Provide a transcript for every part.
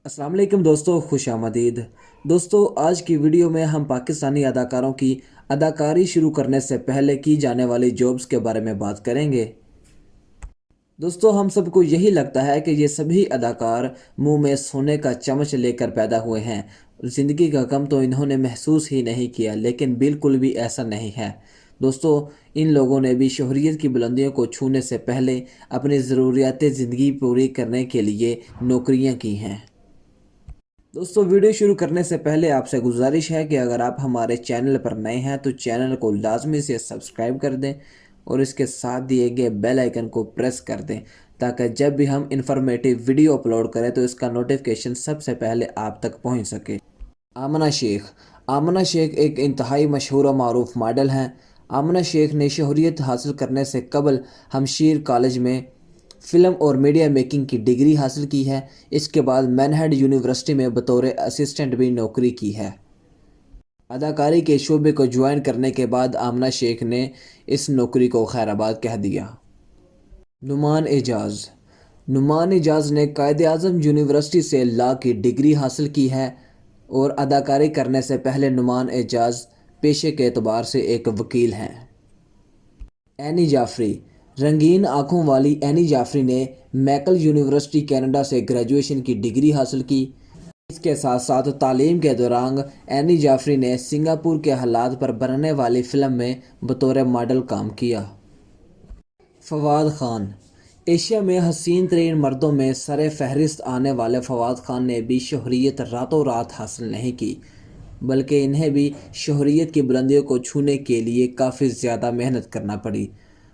السلام علیکم دوستو، خوش آمدید۔ دوستو آج کی ویڈیو میں ہم پاکستانی اداکاروں کی اداکاری شروع کرنے سے پہلے کی جانے والی جابز کے بارے میں بات کریں گے۔ دوستو ہم سب کو یہی لگتا ہے کہ یہ سبھی اداکار منہ میں سونے کا چمچ لے کر پیدا ہوئے ہیں، زندگی کا غم تو انہوں نے محسوس ہی نہیں کیا، لیکن بالکل بھی ایسا نہیں ہے۔ دوستو ان لوگوں نے بھی شہریت کی بلندیوں کو چھونے سے پہلے اپنی ضروریات زندگی پوری کرنے کے لیے نوکریاں کی ہیں۔ دوستو ویڈیو شروع کرنے سے پہلے آپ سے گزارش ہے کہ اگر آپ ہمارے چینل پر نئے ہیں تو چینل کو لازمی سے سبسکرائب کر دیں اور اس کے ساتھ دیے گئے بیل آئیکن کو پریس کر دیں تاکہ جب بھی ہم انفارمیٹیو ویڈیو اپلوڈ کریں تو اس کا نوٹیفیکیشن سب سے پہلے آپ تک پہنچ سکے۔ آمنہ شیخ ایک انتہائی مشہور و معروف ماڈل ہیں۔ آمنہ شیخ نے شہریت حاصل کرنے سے قبل ہمشیر کالج میں فلم اور میڈیا میکنگ کی ڈگری حاصل کی ہے۔ اس کے بعد مینہڈ یونیورسٹی میں بطور اسسٹنٹ بھی نوکری کی ہے۔ اداکاری کے شعبے کو جوائن کرنے کے بعد آمنہ شیخ نے اس نوکری کو خیر آباد کہہ دیا۔ نعمان اعجاز نے قائد اعظم یونیورسٹی سے لاء کی ڈگری حاصل کی ہے اور اداکاری کرنے سے پہلے نعمان اعجاز پیشے کے اعتبار سے ایک وکیل ہیں۔ اینی جعفری رنگین آنکھوں والی اینی جعفری نے میکل یونیورسٹی کینیڈا سے گریجویشن کی ڈگری حاصل کی۔ اس کے ساتھ ساتھ تعلیم کے دوران اینی جعفری نے سنگاپور کے حالات پر بننے والی فلم میں بطور ماڈل کام کیا۔ فواد خان ایشیا میں حسین ترین مردوں میں سر فہرست آنے والے فواد خان نے بھی شہریت راتوں رات حاصل نہیں کی، بلکہ انہیں بھی شہریت کی بلندیوں کو چھونے کے لیے کافی زیادہ محنت کرنا پڑی۔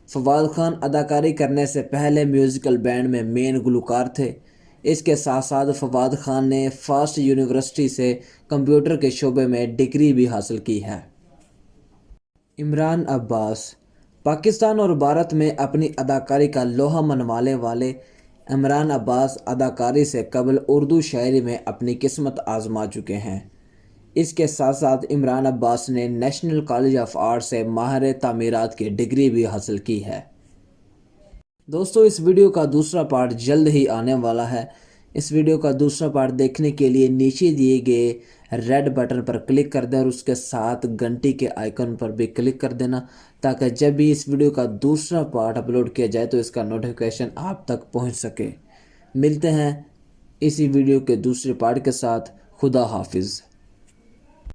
فواد خان اداکاری کرنے سے پہلے میوزیکل بینڈ میں مین گلوکار تھے۔ اس کے ساتھ ساتھ فواد خان نے فاسٹ یونیورسٹی سے کمپیوٹر کے شعبے میں ڈگری بھی حاصل کی ہے۔ عمران عباس پاکستان اور بھارت میں اپنی اداکاری کا لوہا منوانے والے عمران عباس اداکاری سے قبل اردو شاعری میں اپنی قسمت آزما چکے ہیں۔ اس کے ساتھ ساتھ عمران عباس نے نیشنل کالج آف آرٹ سے ماہر تعمیرات کی ڈگری بھی حاصل کی ہے۔ دوستو اس ویڈیو کا دوسرا پارٹ جلد ہی آنے والا ہے۔ اس ویڈیو کا دوسرا پارٹ دیکھنے کے لیے نیچے دیے گئے ریڈ بٹن پر کلک کر دیں اور اس کے ساتھ گھنٹی کے آئیکن پر بھی کلک کر دینا تاکہ جب بھی اس ویڈیو کا دوسرا پارٹ اپلوڈ کیا جائے تو اس کا نوٹیفیکیشن آپ تک پہنچ سکے۔ ملتے ہیں اسی ویڈیو کے دوسرے پارٹ کے ساتھ۔ خدا حافظ۔